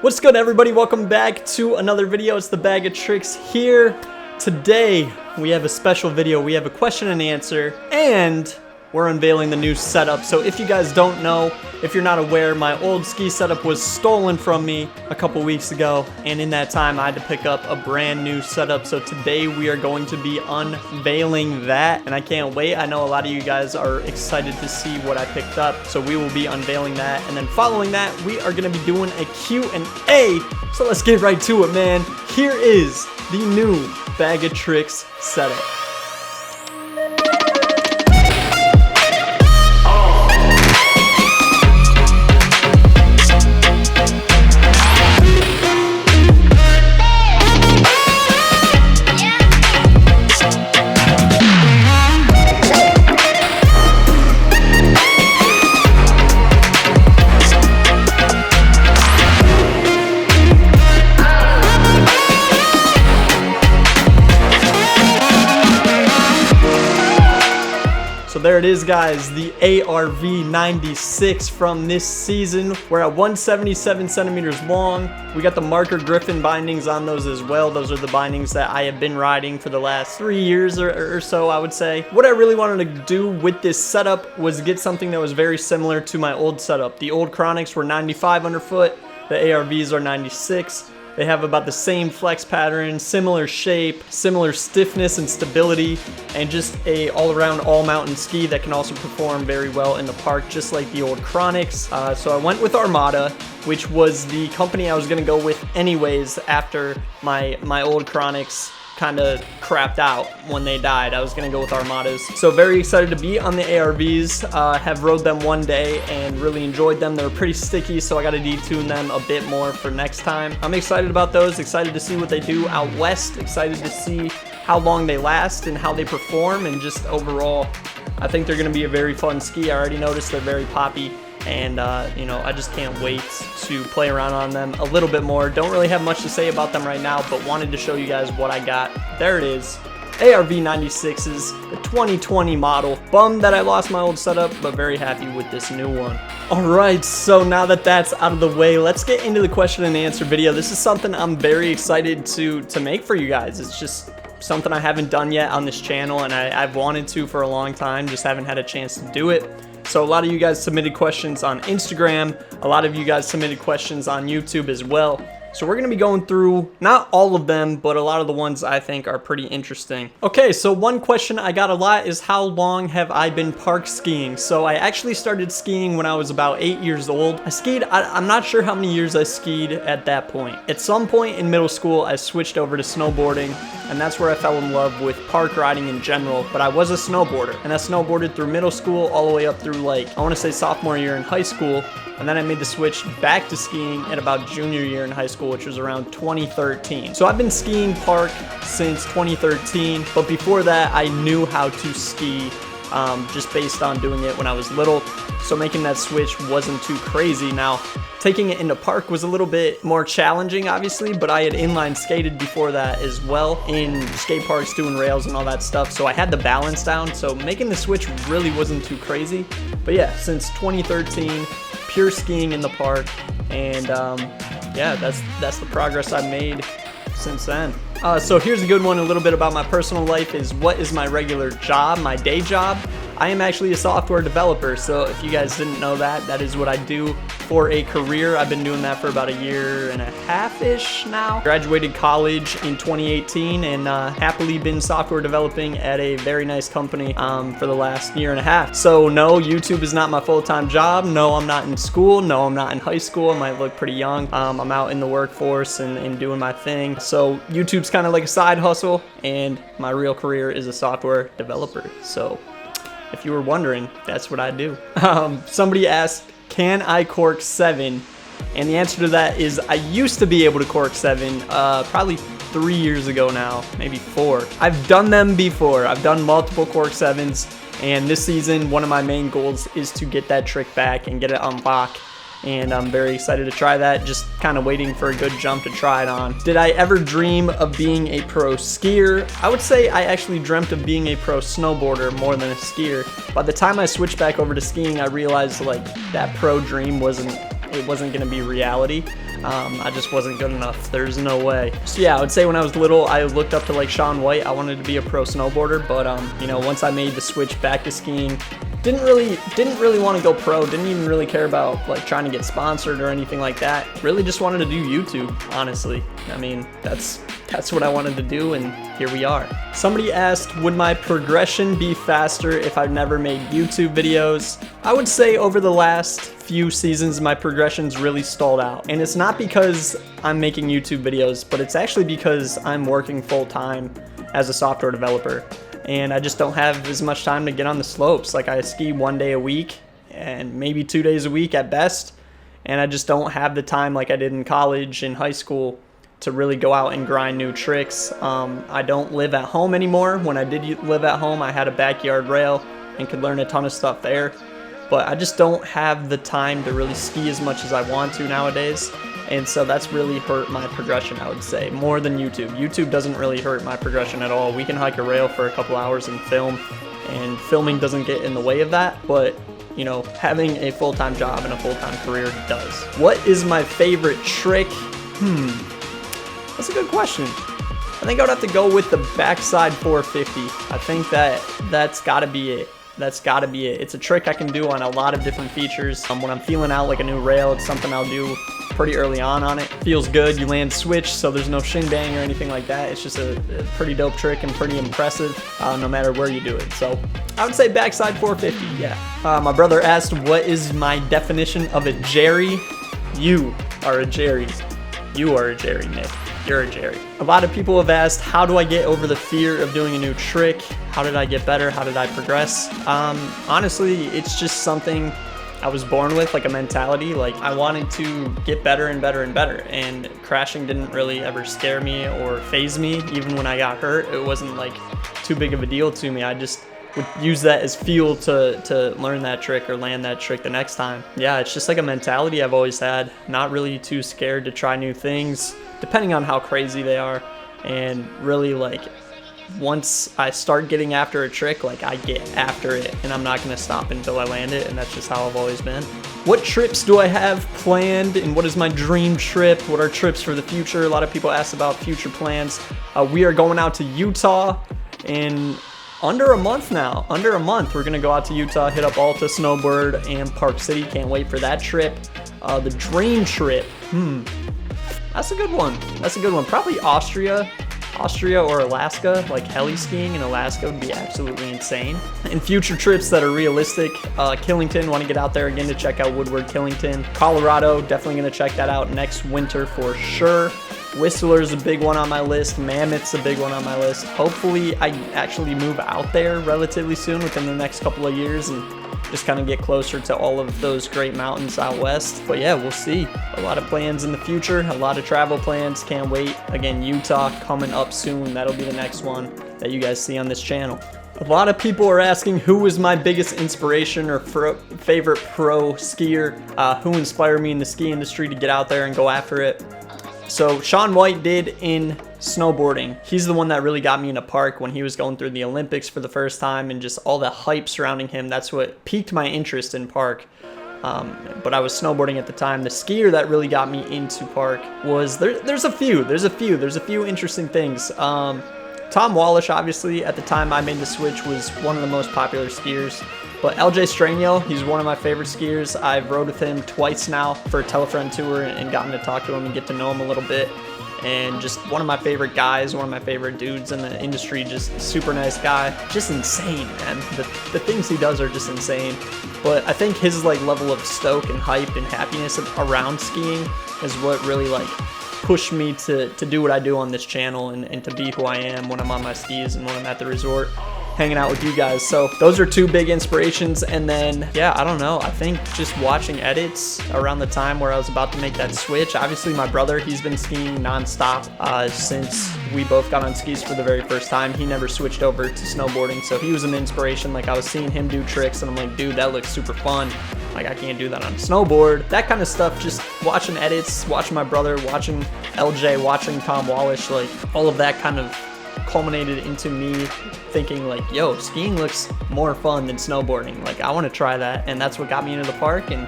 What's good, everybody? Welcome back to another video. It's the Bag of Tricks here. Today we have a special video. We have a question and answer, and we're unveiling the new setup. So if you guys don't know, if you're not aware, my old ski setup was stolen from me a couple weeks ago, and in that time I had to pick up a brand new setup. So today we are going to be unveiling that, and I can't wait. I know a lot of you guys are excited to see what I picked up, so we will be unveiling that, and then following that we are going to be doing a Q&A. So let's get right to it, man. Here is the new Bag of Tricks setup. So there it is, guys, the ARV 96 from this season. We're at 177 centimeters long. We got the Marker Griffin bindings on those as well. Those are the bindings that I have been riding for the last 3 years or so, I would say. What I really wanted to do with this setup was get something that was very similar to my old setup. The old Chronics were 95 underfoot. The ARVs are 96. They have about the same flex pattern, similar shape, similar stiffness and stability, and just a all-around all-mountain ski that can also perform very well in the park, just like the old Chronics. So I went with Armada, which was the company I was going to go with anyways after my old Chronics kind of crapped out when they died. I was gonna go with Armadas. So very excited to be on the ARVs. Have rode them one day and really enjoyed them. They were pretty sticky, so I gotta detune them a bit more for next time. I'm excited about those, excited to see what they do out west, excited to see how long they last and how they perform, and just overall, I think they're gonna be a very fun ski. I already noticed they're very poppy, and you know, I just can't wait to play around on them a little bit more. Don't really have much to say about them right now, but wanted to show you guys what I got. There it is, ARV 96s, the 2020 model. Bummed that I lost my old setup, but very happy with this new one. Alright, so now that that's out of the way, let's get into the question and answer video. This is something I'm very excited to make for you guys. It's just something I haven't done yet on this channel, and I've wanted to for a long time, just haven't had a chance to do it. So a lot of you guys submitted questions on Instagram, a lot of you guys submitted questions on YouTube as well. So we're going to be going through, not all of them, but a lot of the ones I think are pretty interesting. Okay, so one question I got a lot is, how long have I been park skiing? So I actually started skiing when I was about 8 years old. I skied, I'm not sure how many years I skied at that point. At some point in middle school, I switched over to snowboarding, and that's where I fell in love with park riding in general. But I was a snowboarder, and I snowboarded through middle school all the way up through, like, I want to say sophomore year in high school. And then I made the switch back to skiing at about junior year in high school, which was around 2013. So I've been skiing park since 2013, but before that I knew how to ski just based on doing it when I was little. So making that switch wasn't too crazy. Now, taking it into park was a little bit more challenging, obviously, but I had inline skated before that as well in skate parks, doing rails and all that stuff. So I had the balance down, so making the switch really wasn't too crazy. But yeah, since 2013, pure skiing in the park, and yeah, that's the progress I've made since then. So here's a good one. A little bit about my personal life is, what is my regular job, my day job? I am actually a software developer, so if you guys didn't know that, that is what I do for a career. I've been doing that for about 1.5 years now. Graduated college in 2018, and happily been software developing at a very nice company for the last 1.5 years. So no, YouTube is not my full-time job. No, I'm not in school. No, I'm not in high school. I might look pretty young. I'm out in the workforce and doing my thing. So YouTube's kind of like a side hustle, and my real career is a software developer. So if you were wondering, that's what I do. Somebody asked, can I cork 7? And the answer to that is, I used to be able to cork 7, probably 3 years ago now, maybe 4. I've done them before. I've done multiple cork 7s, and this season, one of my main goals is to get that trick back and get it on lock. and I'm very excited to try that. Just kind of waiting for a good jump to try it on. Did I ever dream of being a pro skier? I would say I actually dreamt of being a pro snowboarder more than a skier. By the time I switched back over to skiing, I realized like that pro dream wasn't it wasn't going to be reality. I just wasn't good enough. There's no way. So yeah, I would say when I was little, I looked up to like Shaun White. I wanted to be a pro snowboarder, but you know, once I made the switch back to skiing, didn't really want to go pro, didn't even really care about like trying to get sponsored or anything like that. Really just wanted to do YouTube, honestly. I mean, that's what I wanted to do, and here we are. Somebody asked, would my progression be faster if I've never made YouTube videos? I would say over the last few seasons, my progression's really stalled out. And it's not because I'm making YouTube videos, but it's actually because I'm working full time as a software developer. And I just don't have as much time to get on the slopes. Like, I ski 1 day a week and maybe 2 days a week at best. And I just don't have the time like I did in college and high school to really go out and grind new tricks. I don't live at home anymore. When I did live at home, I had a backyard rail and could learn a ton of stuff there. But I just don't have the time to really ski as much as I want to nowadays. And so that's really hurt my progression, I would say, more than YouTube. YouTube doesn't really hurt my progression at all. We can hike a rail for a couple hours and film, and filming doesn't get in the way of that. But, you know, having a full-time job and a full-time career does. What is my favorite trick? That's a good question. I think I would have to go with the backside 450. I think that's gotta be it. That's gotta be it. It's a trick I can do on a lot of different features. When I'm feeling out like a new rail, it's something I'll do pretty early on it. Feels good, you land switch, so there's no shin bang or anything like that. It's just a pretty dope trick and pretty impressive no matter where you do it. So I would say backside 450, yeah. My brother asked, what is my definition of a Jerry? You are a Jerry. You are a Jerry, Nick. You're a Jerry. A lot of people have asked, how do I get over the fear of doing a new trick? How did I get better? How did I progress? Honestly, it's just something I was born with, like a mentality. Like, I wanted to get better and better and better, and crashing didn't really ever scare me or faze me. Even when I got hurt, it wasn't like too big of a deal to me. I just would use that as fuel to learn that trick or land that trick the next time. Yeah, it's just like a mentality I've always had. Not really too scared to try new things, depending on how crazy they are. And really, like, once I start getting after a trick, like, I get after it, and I'm not gonna stop until I land it, and that's just how I've always been. What trips do I have planned, and what is my dream trip? What are trips for the future? A lot of people ask about future plans. We are going out to Utah in under a month now. Under a month, we're gonna go out to Utah, hit up Alta Snowboard and Park City. Can't wait for that trip. The dream trip, that's a good one. That's a good one. Probably Austria or Alaska. Like, heli skiing in Alaska would be absolutely insane. And future trips that are realistic, Killington, want to get out there again to check out Woodward Killington. Colorado, definitely going to check that out next winter for sure. Whistler's a big one on my list. Mammoth's a big one on my list. Hopefully I actually move out there relatively soon, within the next couple of years, and just kind of get closer to all of those great mountains out west. But yeah, we'll see. A lot of plans in the future, a lot of travel plans. Can't wait. Again, Utah coming up soon. That'll be the next one that you guys see on this channel. A lot of people are asking who was my biggest inspiration or favorite pro skier, who inspired me in the ski industry to get out there and go after it. So Shaun White did in snowboarding. He's the one that really got me into park when he was going through the Olympics for the first time, and just all the hype surrounding him. That's what piqued my interest in park. But I was snowboarding at the time. The skier that really got me into park was, there's a few interesting things. Tom Wallish, obviously, at the time I made the switch, was one of the most popular skiers. But LJ Strano, he's one of my favorite skiers. I've rode with him twice now for a Telefriend tour and gotten to talk to him and get to know him a little bit. And just one of my favorite guys, one of my favorite dudes in the industry, just super nice guy. Just insane, man. The things he does are just insane. But I think his like level of stoke and hype and happiness around skiing is what really like pushed me to do what I do on this channel and to be who I am when I'm on my skis and when I'm at the resort hanging out with you guys. So those are two big inspirations. And then, yeah, I don't know. I think just watching edits around the time where I was about to make that switch. Obviously, my brother, he's been skiing nonstop since we both got on skis for the very first time. He never switched over to snowboarding, so he was an inspiration. Like, I was seeing him do tricks, and I'm like, dude, that looks super fun. Like, I can't do that on a snowboard. That kind of stuff, just watching edits, watching my brother, watching LJ, watching Tom Wallish, like, all of that kind of culminated into me thinking like, yo, skiing looks more fun than snowboarding. Like, I want to try that, and that's what got me into the park. And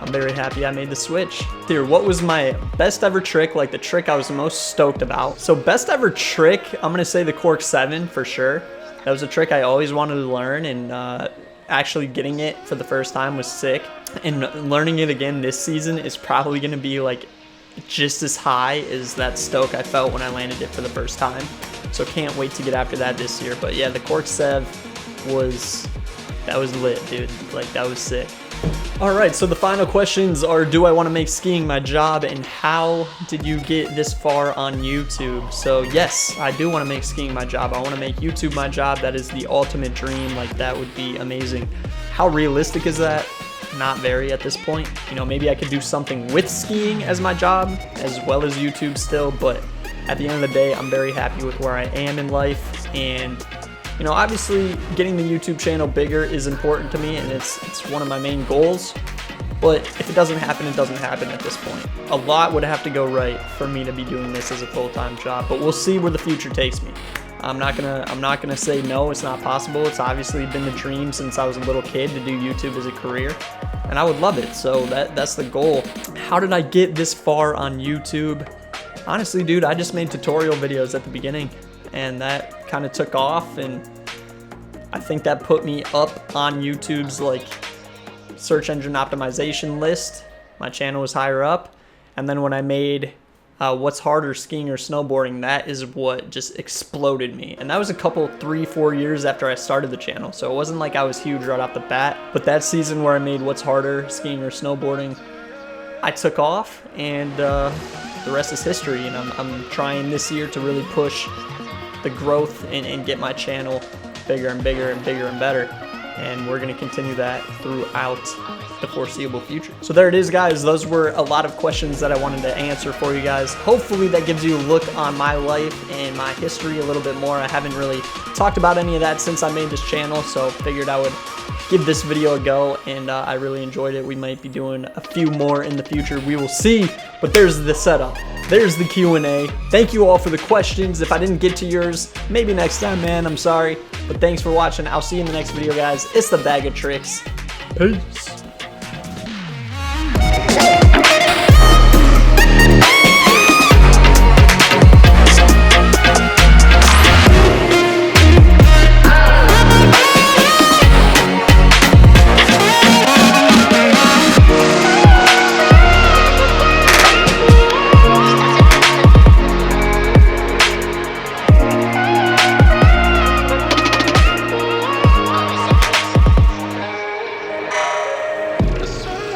I'm very happy I made the switch. Here, what was my best ever trick, like the trick I was most stoked about? So best ever trick, I'm gonna say the Cork 7 for sure. That was a trick I always wanted to learn, and actually getting it for the first time was sick. And learning it again this season is probably gonna be like just as high as that stoke I felt when I landed it for the first time. So can't wait to get after that this year. But yeah, the Cork 7 was lit, dude. Like, that was sick. All right, so the final questions are, do I want to make skiing my job, and how did you get this far on YouTube? So yes, I do want to make skiing my job. I want to make YouTube my job. That is the ultimate dream. Like, that would be amazing. How realistic is that? Not very at this point. You know, maybe I could do something with skiing as my job as well as YouTube still, but at the end of the day, I'm very happy with where I am in life. And you know, obviously getting the YouTube channel bigger is important to me, and it's one of my main goals. But if it doesn't happen, it doesn't happen at this point. A lot would have to go right for me to be doing this as a full-time job, but we'll see where the future takes me. I'm not gonna say no, it's not possible. It's obviously been the dream since I was a little kid to do YouTube as a career, and I would love it. So that's the goal. How did I get this far on YouTube? Honestly, dude, I just made tutorial videos at the beginning, and that kind of took off, and I think that put me up on YouTube's like search engine optimization list. My channel was higher up, and then when I made what's harder, skiing or snowboarding, that is what just exploded me. And that was a couple 3-4 years after I started the channel, so it wasn't like I was huge right off the bat. But that season where I made what's harder, skiing or snowboarding, I took off, and the rest is history. And I'm trying this year to really push the growth and get my channel bigger and bigger and bigger and better, and we're going to continue that throughout the foreseeable future. So there it is, guys. Those were a lot of questions that I wanted to answer for you guys. Hopefully that gives you a look on my life and my history a little bit more. I haven't really talked about any of that since I made this channel, so figured I would give this video a go, and I really enjoyed it. We might be doing a few more in the future. We will see, but there's the setup. There's the Q&A. Thank you all for the questions. If I didn't get to yours, maybe next time, man. I'm sorry. But thanks for watching. I'll see you in the next video, guys. It's the Bag of Tricks. Peace.